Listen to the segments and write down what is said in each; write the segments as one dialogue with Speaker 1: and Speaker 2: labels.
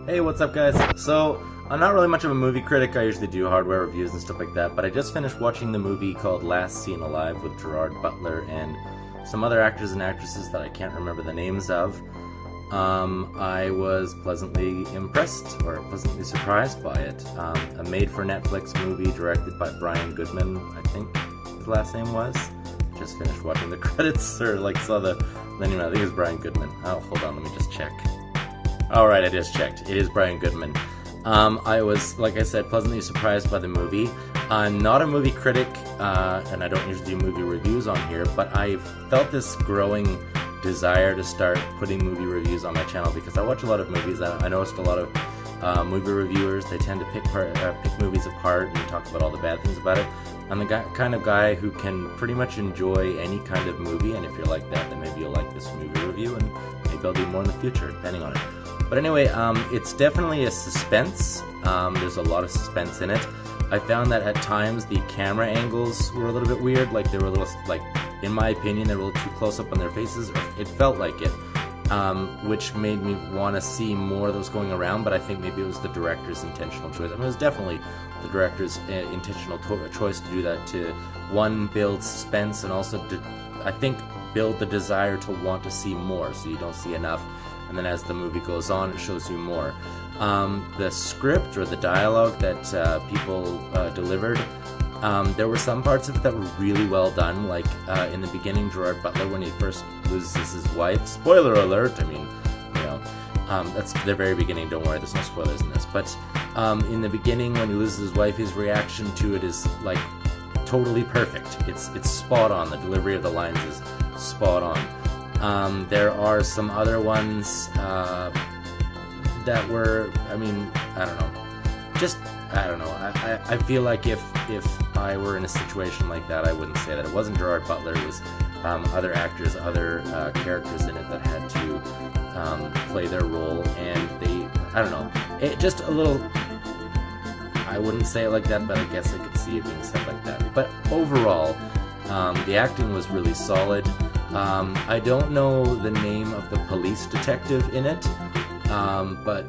Speaker 1: Hey, what's up, guys? So, I'm not really much of a movie critic. I usually do hardware reviews and stuff like that, but I just finished watching the movie called Last Seen Alive with Gerard Butler and some other actors and actresses that I can't remember the names of. I was pleasantly impressed, or pleasantly surprised by it. A made-for-Netflix movie directed by Brian Goodman, I think his last name was. Just finished watching the credits, or saw the... Anyway, I think it's Brian Goodman. Oh, hold on, let me just check. Alright, I just checked. It is Brian Goodman. I was, like I said, pleasantly surprised by the movie. I'm not a movie critic, and I don't usually do movie reviews on here, but I felt this growing desire to start putting movie reviews on my channel because I watch a lot of movies. I noticed a lot of movie reviewers, they tend to pick movies apart and talk about all the bad things about it. I'm the kind of guy who can pretty much enjoy any kind of movie, and if you're like that, then maybe you'll like this movie review, and maybe I'll do more in the future, depending on it. But anyway, it's definitely a suspense. There's a lot of suspense in it. I found that at times the camera angles were a little bit weird, they were a little, in my opinion, they were a little too close up on their faces. It felt like it, which made me want to see more of those going around, but I think maybe it was the director's intentional choice. I mean, it was definitely the director's intentional choice to do that, to, one, build suspense, and also to, I think, build the desire to want to see more, so you don't see enough. And then as the movie goes on, it shows you more. The script or the dialogue that people delivered, there were some parts of it that were really well done. In the beginning, Gerard Butler, when he first loses his wife, spoiler alert, I mean, that's the very beginning, don't worry, there's no spoilers in this. But in the beginning, when he loses his wife, his reaction to it is, totally perfect. It's spot on. The delivery of the lines is spot on. There are some other ones that were, I don't know. I feel like if I were in a situation like that, I wouldn't say that. It wasn't Gerard Butler, it was other actors, other characters in it that had to play their role, and they, I don't know, it just a little, I wouldn't say it like that, but I guess I could see it being said like that. But overall, the acting was really solid. I don't know the name of the police detective in it, but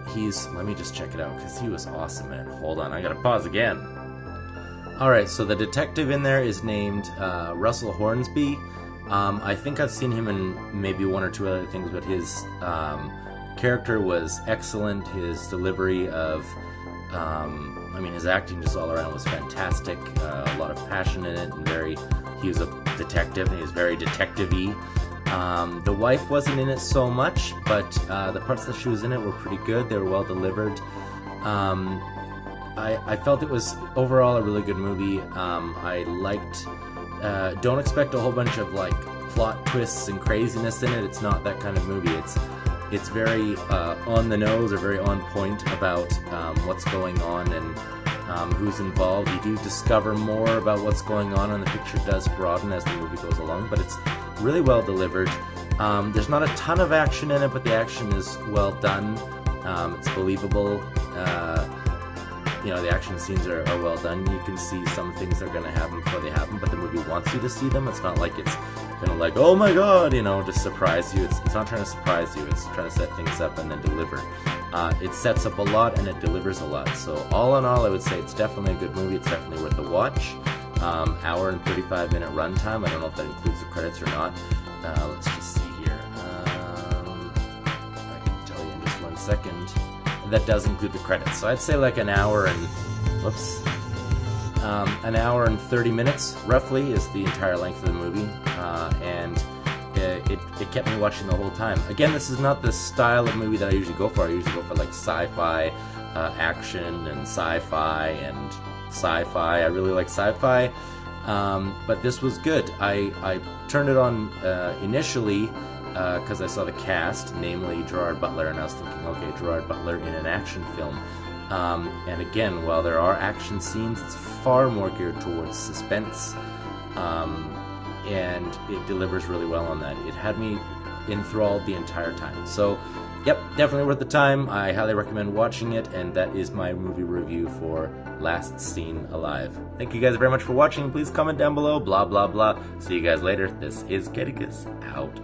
Speaker 1: let me just check it out, because he was awesome, man. Hold on, I gotta pause again. Alright, so the detective in there is named Russell Hornsby. I think I've seen him in maybe one or two other things, but his character was excellent. His delivery of, his acting just all around was fantastic. A lot of passion in it, and he was a detective, and he was very detective-y. The wife wasn't in it so much, but the parts that she was in it were pretty good. They were well delivered. I felt it was overall a really good movie. I liked, don't expect a whole bunch of plot twists and craziness in it. It's not that kind of movie. It's very on the nose, or very on point about what's going on and who's involved. You do discover more about what's going on, and the picture does broaden as the movie goes along, but it's really well delivered. There's not a ton of action in it, but the action is well done. It's believable. The action scenes are well done. You can see some things that are going to happen before they happen, but the movie wants you to see them. It's not like it's going to oh my god, just surprise you. It's not trying to surprise you. It's trying to set things up and then deliver. It sets up a lot and it delivers a lot. So all in all, I would say it's definitely a good movie. It's definitely worth the watch. Hour and 35-minute runtime. I don't know if that includes the credits or not. Let's just see here. I can tell you in just 1 second. That does include the credits. So I'd say an hour and, an hour and 30 minutes, roughly, is the entire length of the movie. And it kept me watching the whole time. Again, this is not the style of movie that I usually go for. I usually go for sci-fi, action, and sci-fi, and sci-fi. I really like sci-fi, but this was good. I turned it on initially because I saw the cast, namely Gerard Butler, and I was thinking, okay, Gerard Butler in an action film. And again, while there are action scenes, it's far more geared towards suspense. And it delivers really well on that. It had me enthralled the entire time. So, yep, definitely worth the time. I highly recommend watching it, and that is my movie review for Last Seen Alive. Thank you guys very much for watching. Please comment down below, blah, blah, blah. See you guys later. This is Getticus, out.